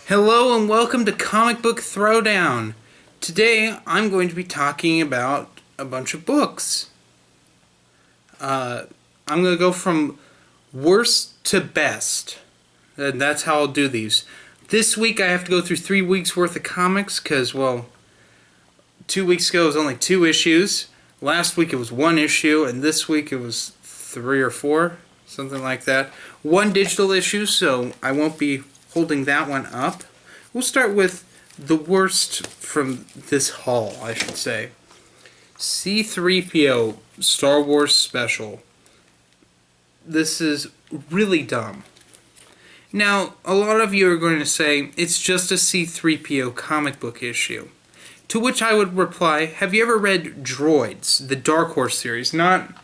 Hello and welcome to Comic Book Throwdown. Today I'm going to be talking about a bunch of books. I'm going to go from worst to best. And that's how I'll do these. This week I have to go through 3 weeks worth of comics because, 2 weeks ago it was only 2 issues. Last week it was 1 issue, and this week it was 3 or 4, something like that. 1 digital issue, so I won't be holding that one up. We'll start with the worst from this haul, I should say. C-3PO Star Wars Special. This is really dumb. Now, a lot of you are going to say, it's just a C-3PO comic book issue. To which I would reply, have you ever read Droids, the Dark Horse series? Not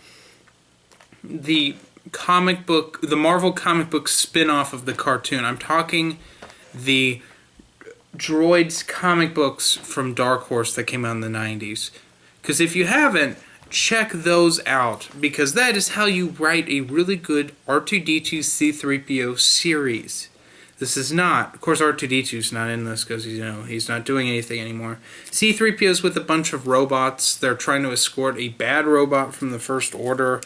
the comic book, the Marvel comic book spin-off of the cartoon. I'm talking the Droids comic books from Dark Horse that came out in the 90s. Because if you haven't, check those out, because that is how you write a really good R2-D2 C-3PO series. This is not, of course R2-D2's not in this because he's not doing anything anymore. C-3PO's with a bunch of robots. They're trying to escort a bad robot from the First Order.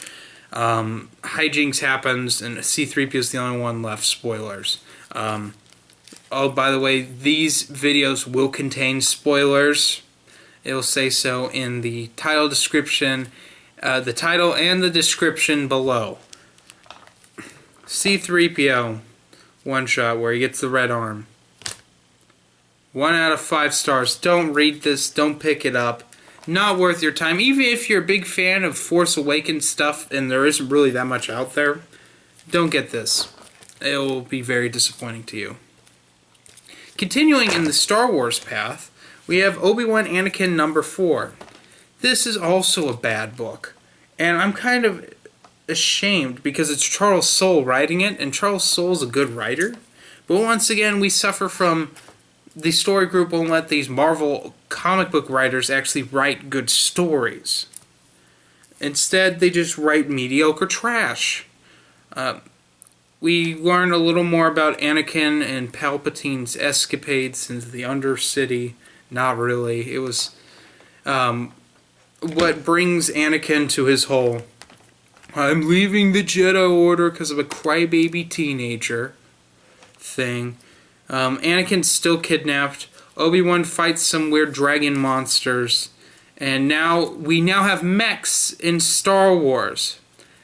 Hijinks happens, and C-3PO is the only one left. Spoilers. Oh, by the way, these videos will contain spoilers. It will say so in the title description, the title and the description below. C-3PO one shot where he gets the red arm. 1 out of 5 stars. Don't read this. Don't pick it up. Not worth your time. Even if you're a big fan of Force Awakens stuff and there isn't really that much out there, don't get this. It will be very disappointing to you. Continuing in the Star Wars path, we have ObiWan Anakin number 4. This is also a bad book. And I'm kind of ashamed because it's Charles Soule writing it, and Charles Soule's a good writer. But once again, we suffer from the story group won't let these Marvel comic book writers actually write good stories. Instead, they just write mediocre trash. We learn a little more about Anakin and Palpatine's escapades into the Undercity. Not really. It was what brings Anakin to his whole I'm leaving the Jedi Order because of a crybaby teenager thing. Anakin's still kidnapped. Obi-Wan fights some weird dragon monsters. And we now have mechs in Star Wars.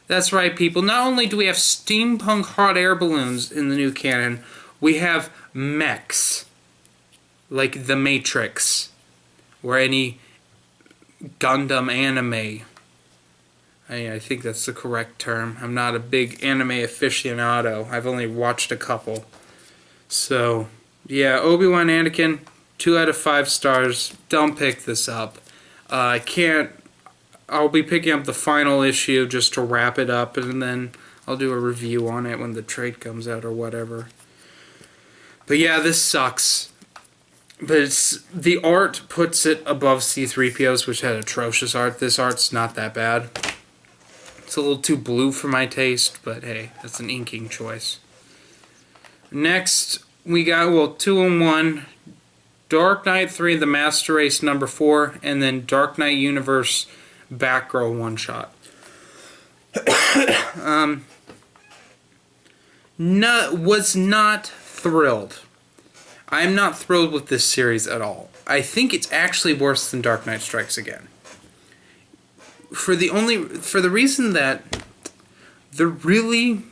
That's right, people. Not only do we have steampunk hot air balloons in the new canon, we have mechs. Like The Matrix. Or any Gundam anime. I think that's the correct term. I'm not a big anime aficionado. I've only watched a couple. So, yeah, Obi-Wan Anakin, 2 out of 5 stars. Don't pick this up. I'll be picking up the final issue just to wrap it up, and then I'll do a review on it when the trade comes out or whatever. But yeah, this sucks. But the art puts it above C-3PO's, which had atrocious art. This art's not that bad. It's a little too blue for my taste, but hey, that's an inking choice. Next, we got, 2 in 1. Dark Knight 3, The Master Race number 4, and then Dark Knight Universe Batgirl one-shot. Was not thrilled. I'm not thrilled with this series at all. I think it's actually worse than Dark Knight Strikes Again. For the reason that there really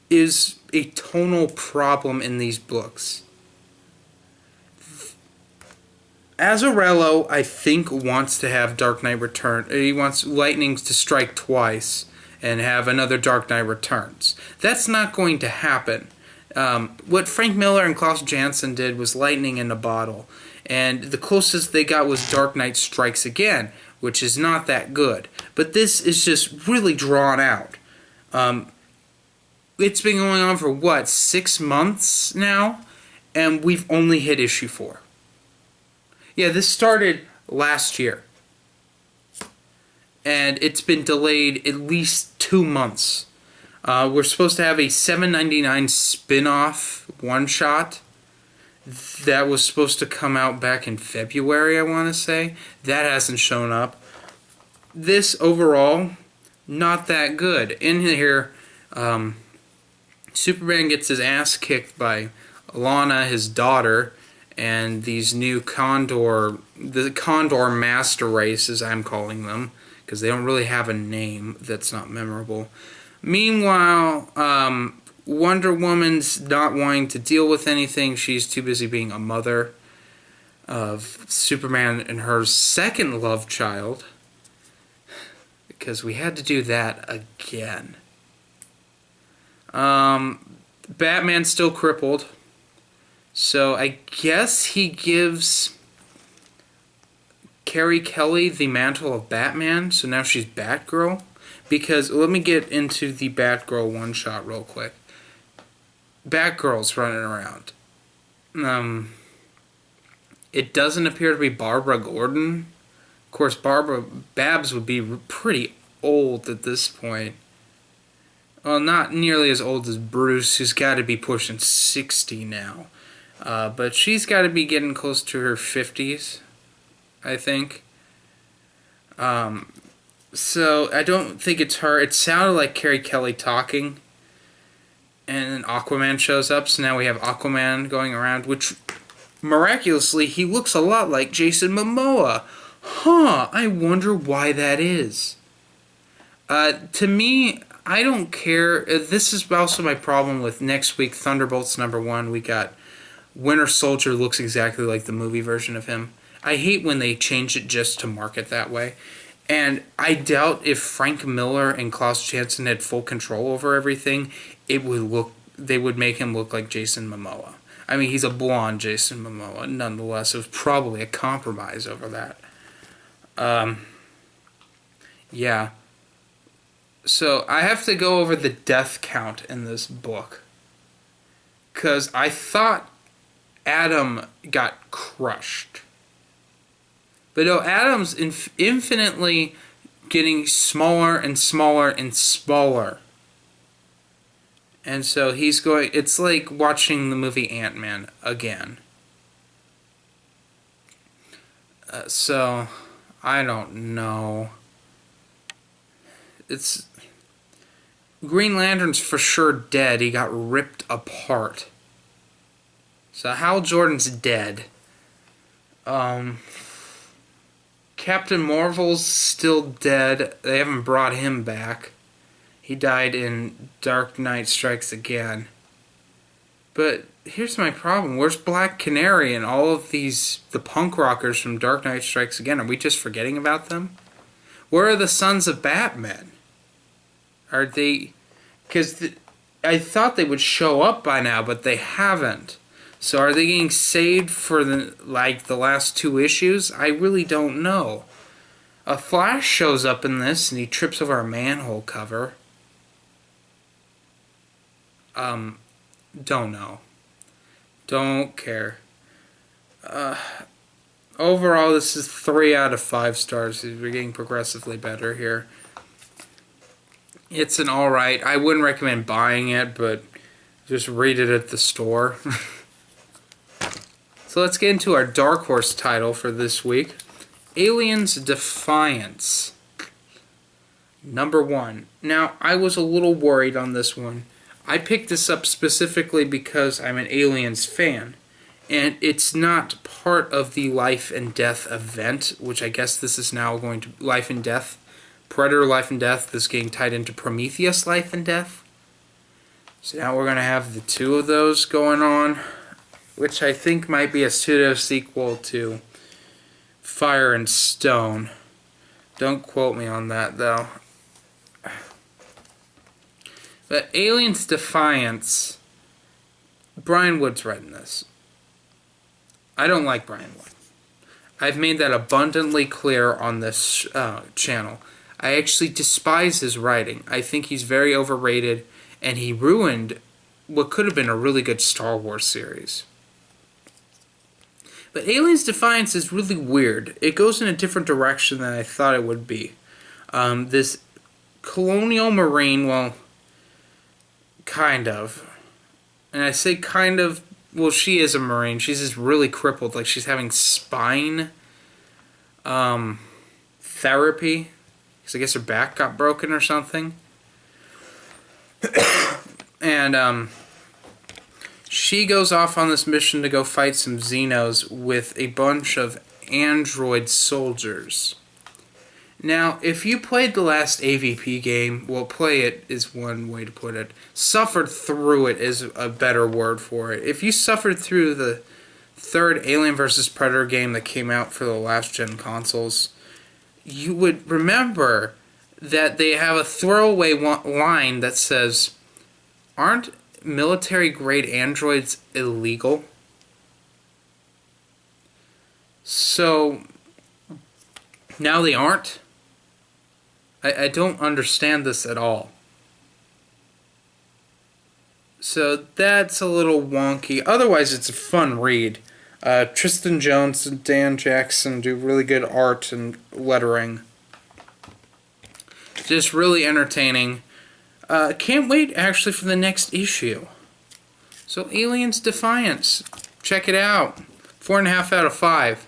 is a tonal problem in these books. Azzarello, I think, wants to have Dark Knight Return. He wants Lightning to strike twice and have another Dark Knight Returns. That's not going to happen. What Frank Miller and Klaus Janson did was lightning in a bottle. And the closest they got was Dark Knight Strikes Again, which is not that good. But this is just really drawn out. It's been going on for, 6 months now? And we've only hit issue 4. Yeah, this started last year. And it's been delayed at least 2 months. We're supposed to have a $7.99 spin-off one-shot that was supposed to come out back in February, I want to say. That hasn't shown up. This overall, not that good. In here, Superman gets his ass kicked by Lana, his daughter, and these new the Condor Master Race, as I'm calling them, because they don't really have a name that's not memorable. Meanwhile, Wonder Woman's not wanting to deal with anything. She's too busy being a mother of Superman and her second love child, because we had to do that again. Batman's still crippled, so I guess he gives Carrie Kelly the mantle of Batman, so now she's Batgirl. Because, let me get into the Batgirl one-shot real quick. Batgirl's running around. It doesn't appear to be Barbara Gordon. Of course, Babs would be pretty old at this point. Well, not nearly as old as Bruce, who's got to be pushing 60 now. But she's got to be getting close to her 50s, I think. So, I don't think it's her. It sounded like Carrie Kelly talking. And then Aquaman shows up, so now we have Aquaman going around, which, miraculously, he looks a lot like Jason Momoa. Huh, I wonder why that is. To me, I don't care. This is also my problem with next week, Thunderbolts #1. We got Winter Soldier looks exactly like the movie version of him. I hate when they change it just to market that way. And I doubt if Frank Miller and Klaus Janson had full control over everything, they would make him look like Jason Momoa. I mean, he's a blonde Jason Momoa. Nonetheless, it was probably a compromise over that. Yeah. So, I have to go over the death count in this book. Because I thought Adam got crushed. But no, Adam's infinitely getting smaller and smaller and smaller. And so he's going... It's like watching the movie Ant-Man again. So, I don't know. It's... Green Lantern's for sure dead. He got ripped apart. So Hal Jordan's dead. Captain Marvel's still dead. They haven't brought him back. He died in Dark Knight Strikes Again. But here's my problem. Where's Black Canary and all of the punk rockers from Dark Knight Strikes Again? Are we just forgetting about them? Where are the Sons of Batman? Are they... Because I thought they would show up by now, but they haven't. So are they getting saved for the last 2 issues? I really don't know. A Flash shows up in this and he trips over a manhole cover. Don't know. Don't care. Overall, this is 3 out of 5 stars. We're getting progressively better here. It's an alright. I wouldn't recommend buying it, but just read it at the store. So let's get into our Dark Horse title for this week. Aliens Defiance. #1. Now, I was a little worried on this one. I picked this up specifically because I'm an Aliens fan. And it's not part of the Life and Death event, which I guess this is now going to... Life and Death. Predator Life and Death. This getting tied into Prometheus Life and Death. So now we're going to have the 2 of those going on, which I think might be a pseudo-sequel to Fire and Stone. Don't quote me on that, though. But Aliens Defiance, Brian Wood's writing this. I don't like Brian Wood. I've made that abundantly clear on this channel. I actually despise his writing. I think he's very overrated, and he ruined what could have been a really good Star Wars series. But Aliens Defiance is really weird. It goes in a different direction than I thought it would be. This colonial marine, well, kind of. And I say kind of well, she is a Marine. She's just really crippled. Like, she's having spine therapy. Because I guess her back got broken or something. And she goes off on this mission to go fight some Xenos with a bunch of android soldiers. Now, if you played the last AVP game, well, play it is one way to put it. Suffered through it is a better word for it. If you suffered through the third Alien vs. Predator game that came out for the last gen consoles, you would remember that they have a throwaway line that says, "Aren't military-grade androids illegal?" So, now they aren't? I don't understand this at all. So that's a little wonky. Otherwise, it's a fun read. Tristan Jones and Dan Jackson do really good art and lettering. Just really entertaining. Can't wait, actually, for the next issue. So, Aliens Defiance. Check it out. 4.5 out of 5.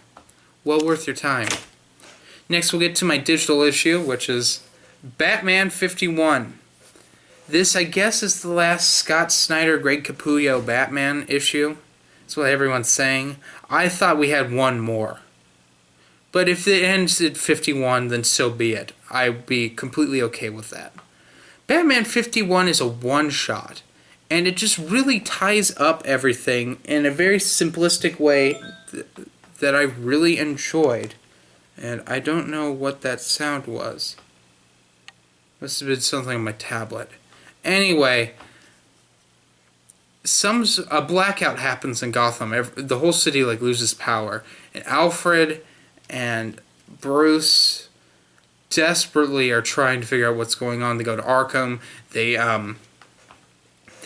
Well worth your time. Next, we'll get to my digital issue, which is Batman 51. This, I guess, is the last Scott Snyder, Greg Capullo Batman issue. That's what everyone's saying. I thought we had one more. But if it ends at 51, then so be it. I'd be completely okay with that. Batman 51 is a one-shot, and it just really ties up everything in a very simplistic way that I really enjoyed. And I don't know what that sound was. Must have been something on my tablet. Anyway, a blackout happens in Gotham. The whole city loses power, and Alfred and Bruce desperately are trying to figure out what's going on. They go to Arkham. They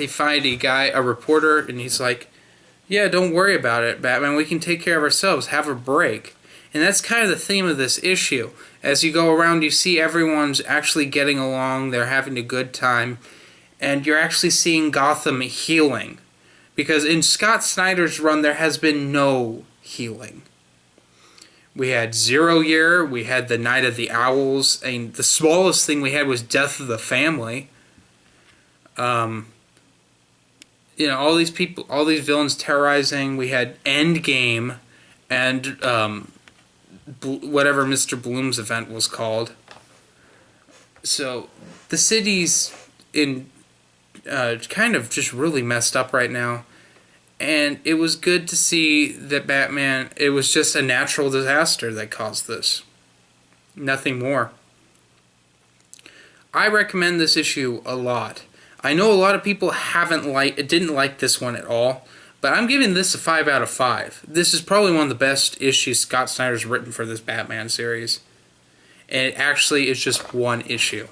find a reporter, and he's like, "Yeah, don't worry about it, Batman. We can take care of ourselves. Have a break." And that's kind of the theme of this issue. As you go around, you see everyone's actually getting along. They're having a good time. And you're actually seeing Gotham healing. Because in Scott Snyder's run, there has been no healing. We had Zero Year. We had the Night of the Owls. And the smallest thing we had was Death of the Family. All these people, all these villains terrorizing. We had Endgame and whatever Mr. Bloom's event was called. So the city's in kind of just really messed up right now. And it was good to see that Batman, it was just a natural disaster that caused this. Nothing more. I recommend this issue a lot. I know a lot of people didn't like this one at all, but I'm giving this a 5 out of 5. This is probably one of the best issues Scott Snyder's written for this Batman series. And it actually is just one issue.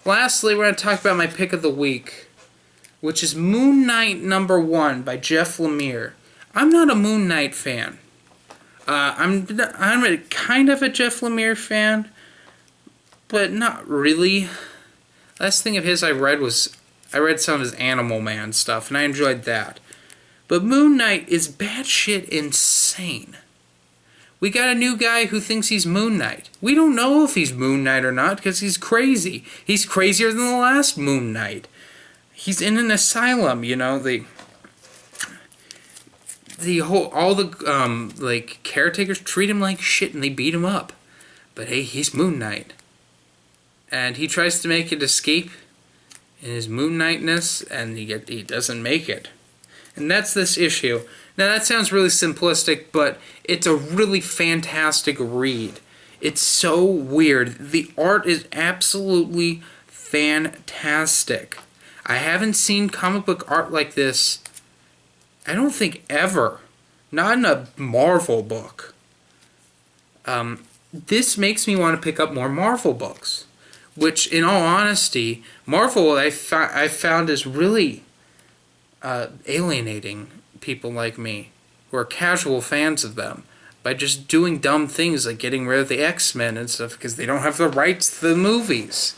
Lastly, we're going to talk about my pick of the week, which is Moon Knight #1 by Jeff Lemire. I'm not a Moon Knight fan. I'm kind of a Jeff Lemire fan, but not really. Last thing of his I read some of his Animal Man stuff, and I enjoyed that. But Moon Knight is batshit insane. We got a new guy who thinks he's Moon Knight. We don't know if he's Moon Knight or not because he's crazy. He's crazier than the last Moon Knight. He's in an asylum, all the caretakers treat him like shit and they beat him up. But hey, he's Moon Knight. And he tries to make it escape in his Moon Knightness, and he doesn't make it. And that's this issue. Now that sounds really simplistic, but it's a really fantastic read. It's so weird. The art is absolutely fantastic. I haven't seen comic book art like this, I don't think ever. Not in a Marvel book. This makes me want to pick up more Marvel books. Which, in all honesty, Marvel I found is really alienating people like me, who are casual fans of them, by just doing dumb things like getting rid of the X-Men and stuff because they don't have the rights to the movies.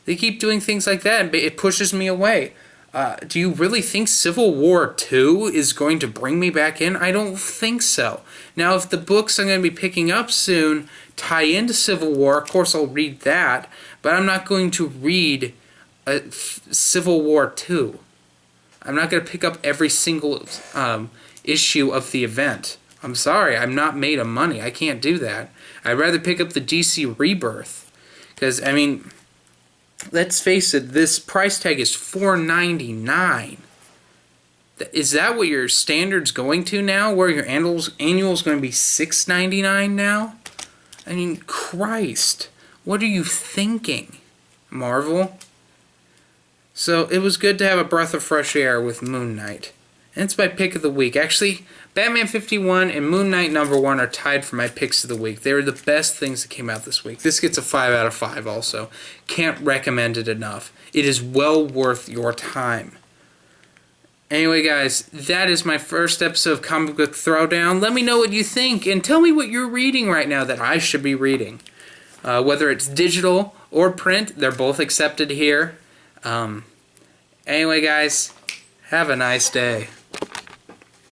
They keep doing things like that and it pushes me away. Do you really think Civil War 2 is going to bring me back in? I don't think so. Now, if the books I'm going to be picking up soon tie into Civil War, of course I'll read that, but I'm not going to read Civil War 2. I'm not going to pick up every single issue of the event. I'm sorry, I'm not made of money. I can't do that. I'd rather pick up the DC Rebirth. Because, I mean, let's face it, this price tag is $4.99. Is that what your standard's going to now? Where your annual's going to be $6.99 now? I mean, Christ. What are you thinking, Marvel? So, it was good to have a breath of fresh air with Moon Knight. And it's my pick of the week. Actually, Batman 51 and Moon Knight #1 are tied for my picks of the week. They were the best things that came out this week. This gets a 5 out of 5 also. Can't recommend it enough. It is well worth your time. Anyway, guys, that is my first episode of Comic Book Throwdown. Let me know what you think, and tell me what you're reading right now that I should be reading. Whether it's digital or print, they're both accepted here. Anyway, guys, have a nice day.